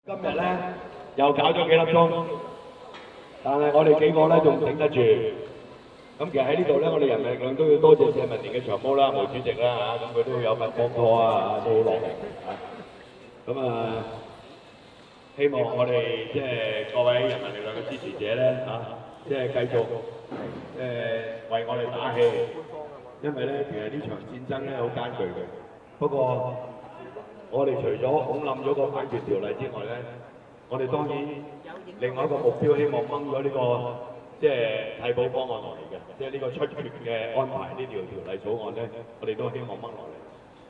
今日咧又搞咗幾粒鐘，但係我哋幾個咧仲頂得住。咁其實喺呢度咧，我哋人民力量都要多謝社民連嘅長毛啦、毛主席啦嚇，咁佢都有份幫拖啊，都好落力嚇。咁啊，希望我哋即係各位人民力量嘅支持者咧嚇，即係繼續為我哋打氣，因為咧其實呢場戰爭咧好艱巨嘅。不過我哋除咗拱冧咗個反權條例之外咧，我哋當然另外一個目標，希望掹咗呢個即係替補方案落嚟嘅，即係呢個出缺嘅安排呢條條例草案咧，我哋都希望掹落嚟。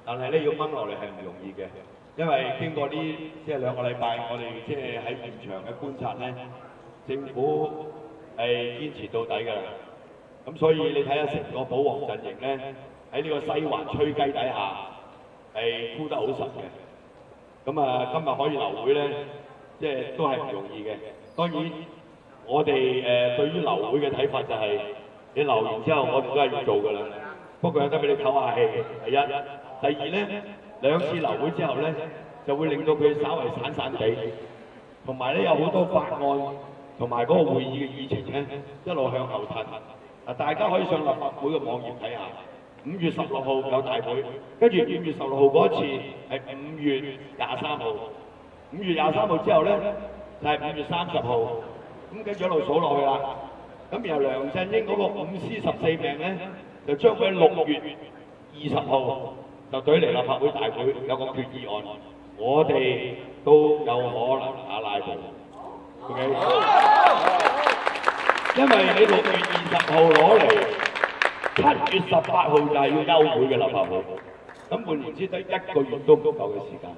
但係咧要掹落嚟係唔容易嘅，因為經過呢即係2個禮拜，我哋即係喺現場嘅觀察咧，政府係堅持到底㗎啦。咁所以你睇下成個保皇陣營咧，喺呢個西環吹雞底下係箍得好實嘅。咁啊，今日可以流會咧，即係都係唔容易嘅。當然，我哋對於流會嘅睇法就係、你流完之後，我哋都係要做㗎啦。不過有得俾你唞下氣，第一。第二咧，2次流會之後咧，就會令到佢稍為散散地，同埋咧有好多法案同埋嗰個會議嘅議程咧，一路向後褪。嗱，大家可以上立法會嘅網頁睇下。5月16號有大會，跟住5月16號嗰一次係5月23號，5月23號之後咧就係5月30號，咁跟住一路數落去啦。咁然後梁振英嗰個5屍14命咧，就將佢喺6月20號就隊嚟立法會大會有個決議案，我哋都有可能打拉布 ，OK？ 因為你6月20號攞嚟。7月18號就係要休會嘅立法會，咁換言之得1個月都唔夠嘅時間。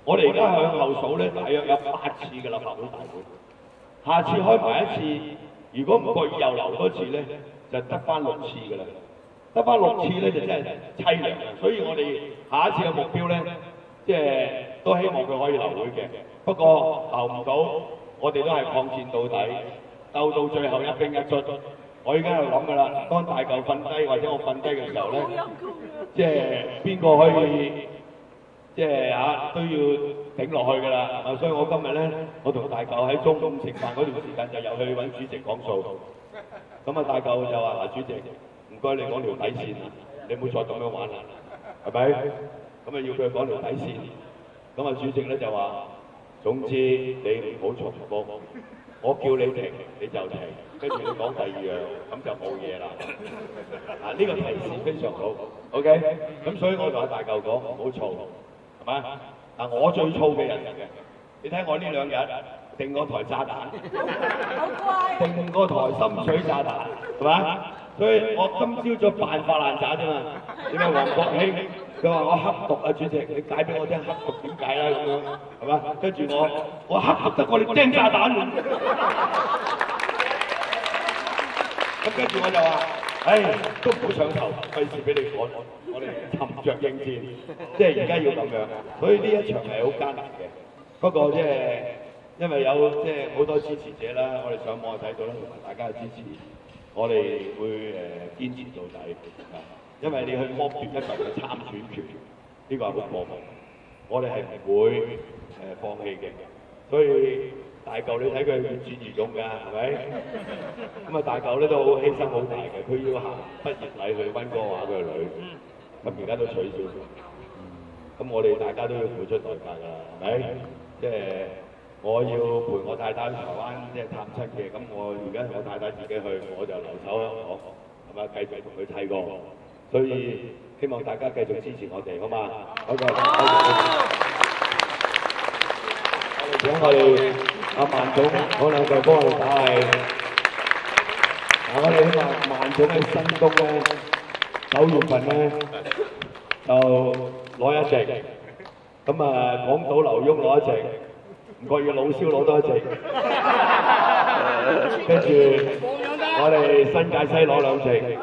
我哋而家向後數咧，大約有8次嘅立法會大會，下次開埋一次，如果唔覺意又留多次咧，就得翻6次㗎啦。得翻6次咧就真係凄涼啊！所以我哋下一次嘅目標咧，即係都希望佢可以留會嘅。不過留唔到，我哋都係抗戰到底，鬥到最後一兵一卒。我而家喺度諗㗎啦，當大嚿瞓低或者我瞓低嘅時候咧，即係邊個可以即係都要頂落去㗎啦。啊，所以我今日咧，我同大嚿喺中午食飯嗰段時間就又去揾主席講數。咁啊，大嚿就話：主席，唔該你講條底線啊，你唔好再咁樣玩啦，係咪？咁啊要佢講條底線。咁啊，主席咧就話：總之你唔好重複。我叫你停你就停，跟住你講第2樣，咁就冇嘢啦。啊，呢個提示非常好 ，OK。咁所以我同阿大嚿講唔好嘈，係咪？嗱，我最燥嘅人嚟嘅，你睇我呢2日定個台炸彈，定個台深水炸彈，係咪？所以我今朝早扮發爛渣啫嘛。點解黃國興佢話我黑毒啊，主席，你解俾我聽黑毒點解啦咁樣，係嘛？跟住我黑得過你掟炸彈。咁跟住我就話，都唔好上頭，費事俾你趕，我哋沉着應戰，即係而家要咁樣。所以呢一場係好艱難嘅。不過即係因為有即係好多支持者啦，我哋上網睇到啦，同埋大家嘅支持，我哋會堅持到底。因為你去剝奪一個人嘅參選權，呢個係好過分，我哋係唔會放棄嘅。所以大嚿你睇佢越戰越勇㗎，係咪？咁啊大嚿咧都好犧牲好大嘅，佢要行畢業禮去溫哥華佢個女，咁而家都取消咗。咁我哋大家都要付出代價㗎，係咪？即係我要陪我太太去台灣即係探親嘅，咁我而家我太太自己去，我就留守香港，係咪？繼續同佢砌過。所以希望大家繼續支持我哋，好嘛？好嘅，請我哋阿萬總講2句幫我哋打氣。我哋希望萬總喺新東咧9月份咧就攞1席，咁啊港島劉墉攞1席，唔覺意老蕭攞多1席，跟住我哋新界西攞2席。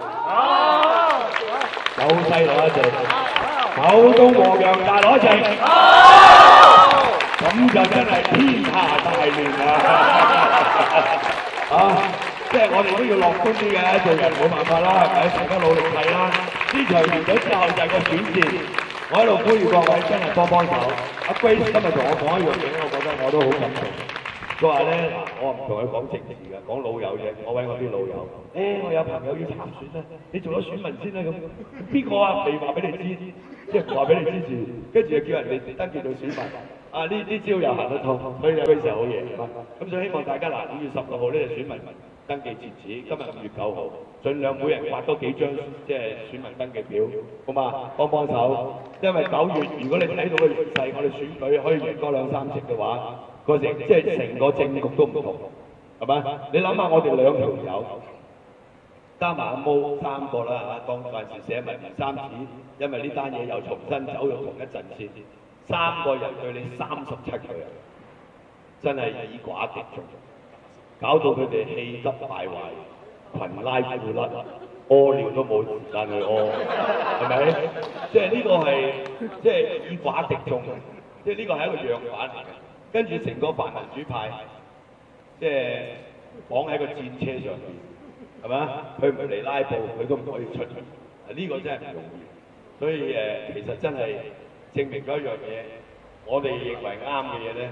九西攞1席，九東和羊大攞1席，咁就真係天下大亂啦！即係我哋都要樂觀啲嘅，做人冇辦法啦，係咪？大家努力睇啦。呢場完咗之後就係個選戰，我喺度呼籲各位真係幫手。阿 Grace 今日同我講一樣嘢，我覺得我都好感動。佢話咧，我唔同佢講政治嘅，講老友啫。我揾我啲老友，我有朋友要參選啦，你做咗選民先啦咁。邊個啊？未話俾你知，即係唔話俾你支持，跟住就叫人哋登記做選民。啊！呢招又行得通，所以有 Grace 好嘢。咁所以希望大家嗱，5月16號呢就選民登記截止，今日5月9號，盡量每人畫多幾張即係選民登記表，好嘛？幫手，因為9月如果你睇到個形勢，我哋選舉可以贏多2-3席嘅話，即係成個政局都唔同，係嘛？你諗下，我哋2條友加埋阿毛3個啦，當陣時寫埋3紙，因為呢單嘢又重新走入同一陣線，3個人對你37個人，真係以寡敵眾。搞到佢哋氣急敗壞，群拉褲甩，屙尿都冇時間去屙，係咪？即係呢個係即係以寡敵眾，即係呢個係一個樣板嚟嘅。跟住成個泛民主派，即係綁喺個戰車上邊，係咪？佢唔嚟拉布，佢都唔可以出去。呢個真係唔容易。所以其實真係證明咗一樣嘢，我哋認為啱嘅嘢咧，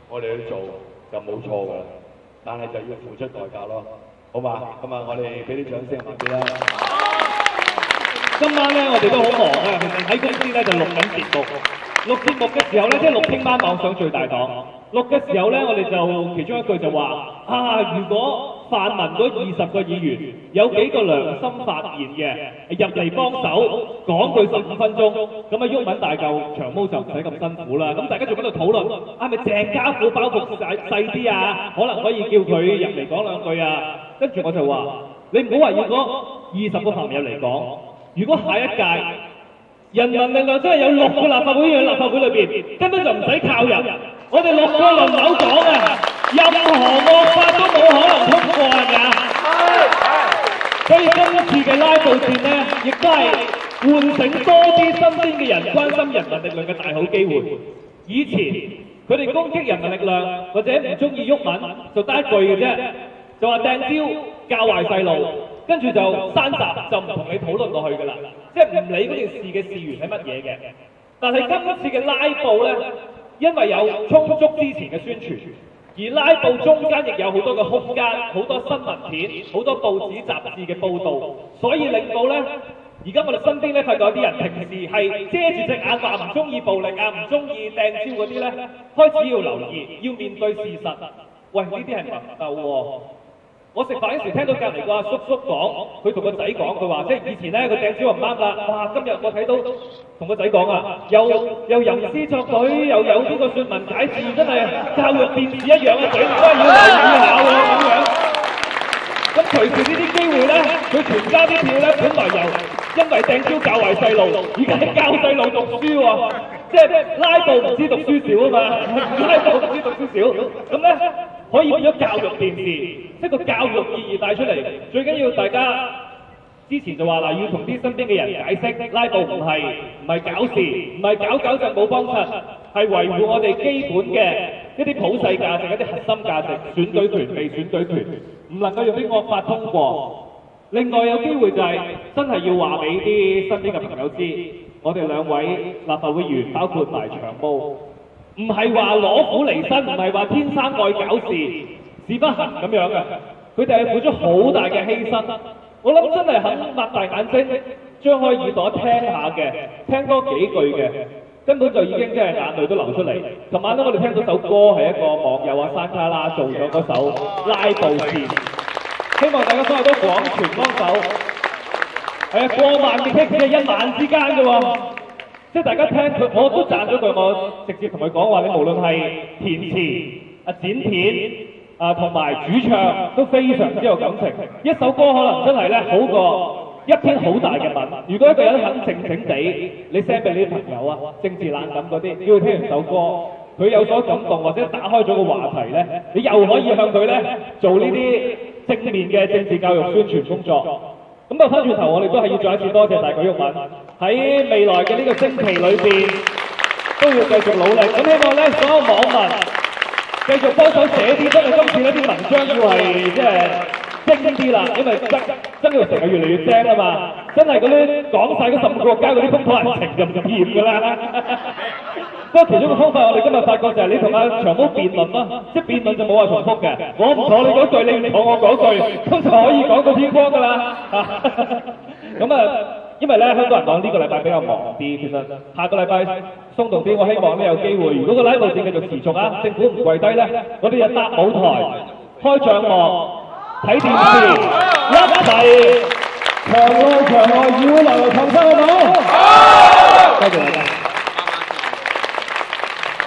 我哋去做就冇錯㗎啦。但係就要付出代價咯，好嘛？咁啊，我哋俾啲掌聲埋啲啦。今晚咧，我哋都好忙啊，其實喺公司咧就錄緊節目。錄節目嘅時候咧，即係錄聽晚網上最大黨。錄嘅時候咧，我哋就其中一句就話：如果泛民嗰20個議員有幾個良心發言嘅入嚟幫手講佢15分鐘，咁啊毓民大嚿長毛就唔使咁辛苦啦。咁大家仲喺度討論，係咪鄭家虎包袱細啲啊？可能可以叫佢入嚟講2句啊。跟住我就話：你唔好話要嗰20個朋友嚟講，如果下一屆人民力量真係有6個立法會議員喺立法會裏邊，根本就唔使靠人，我哋6個輪流講啊，任何惡法都冇可能通過係咪啊？所以今次嘅拉布戰呢，亦都係喚醒多啲身邊嘅人關心人民力量嘅大好機會。以前佢哋攻擊人民力量或者唔中意毓民，就得一句嘅啫，就話掟蕉教壞細路。跟住就閂閘，就唔同你討論落去㗎啦，即係唔理嗰件事嘅事源係乜嘢嘅。但係今次嘅拉布呢，因為有充足之前嘅宣傳，而拉布中間亦有好多嘅空間、好多新聞片、好多報紙雜誌嘅報導，所以令到呢，而家我哋身邊呢，發覺有啲人平時係遮住隻眼話唔中意暴力啊、唔中意掟蕉嗰啲呢，開始要留意，要面對事實。喂，呢啲係民鬥喎。我食飯嗰時聽到隔離個阿叔叔講，佢同個仔講，佢話即係以前咧個掟蕉唔啱啦，哇！今日我睇到同個仔講啊，又吟詩作對，又有呢個説文解字，真係教育電視一樣啊！佢真係要留意下喎咁樣。咁隨住呢啲機會咧，佢全家啲票咧，本來因為掟蕉教壞細路，而家係教細路讀書喎，即係拉布唔知讀書少啊嘛，拉布唔知讀書少，咁咧。可以變咗教育電視，即係個教育意義帶出嚟。最緊要大家之前就話嗱，要同啲身邊嘅人解釋，拉布唔係搞事，唔係搞就冇幫襯，係維護我哋基本嘅一啲普世價值、一啲核心價值，選舉權、被選舉權，唔能夠用啲惡法通過。另外有機會就係真係要話俾啲身邊嘅朋友知，我哋2位立法會議員，包括埋長毛。唔係話攞苦離身，唔係話天生愛搞事，事不行咁樣嘅。佢哋係付出好大嘅犧牲。我諗真係肯擘大眼睛，張開耳朵聽下嘅，聽多幾句嘅，根本就已經真係眼淚都流出嚟。琴晚咧，我哋聽到首歌係一個網友啊山卡拉做咗嗰首拉布戰，希望大家所有都廣傳幫手。係啊，過萬嘅 hit 係1晚之間嘅喎。即係大家聽佢，我都讚咗佢，我直接同佢講話，你無論係填詞、剪片、同埋主唱都非常之有感情。一首歌可能真係咧好過一篇好大嘅文。如果一個人肯靜靜地，你 send 俾你啲朋友啊，政治冷感嗰啲，叫佢聽完首歌，佢有所感動或者打開咗個話題咧，你又可以向佢咧做呢啲正面嘅政治教育宣傳工作。咁到翻轉頭，我哋都係要再一次多謝大舉毓民喺未來嘅呢個星期裏邊都要繼續努力。咁希望咧所有網民繼續幫手寫啲，因為今次呢啲文章要係即係精啲啦，因為真係成日越嚟越精啊嘛。真係嗰啲講晒嗰15個國家嗰啲風土人情就唔掂㗎啦。不過其中一個方法，我哋今日發覺就係你同阿長毛辯論啦，即係辯論就冇話重複嘅，我唔妥你嗰句，你唔妥我嗰句，咁就可以講到天光㗎啦。咁啊，因為咧香港人講呢個禮拜比較忙啲，其實下個禮拜鬆動啲，我希望咧有機會，如果個拉布戰繼續持續啊，政府唔跪低咧，我哋就搭舞台、開帳幕、睇電視，一齊場內場外議會來來創新好唔好？多謝大家。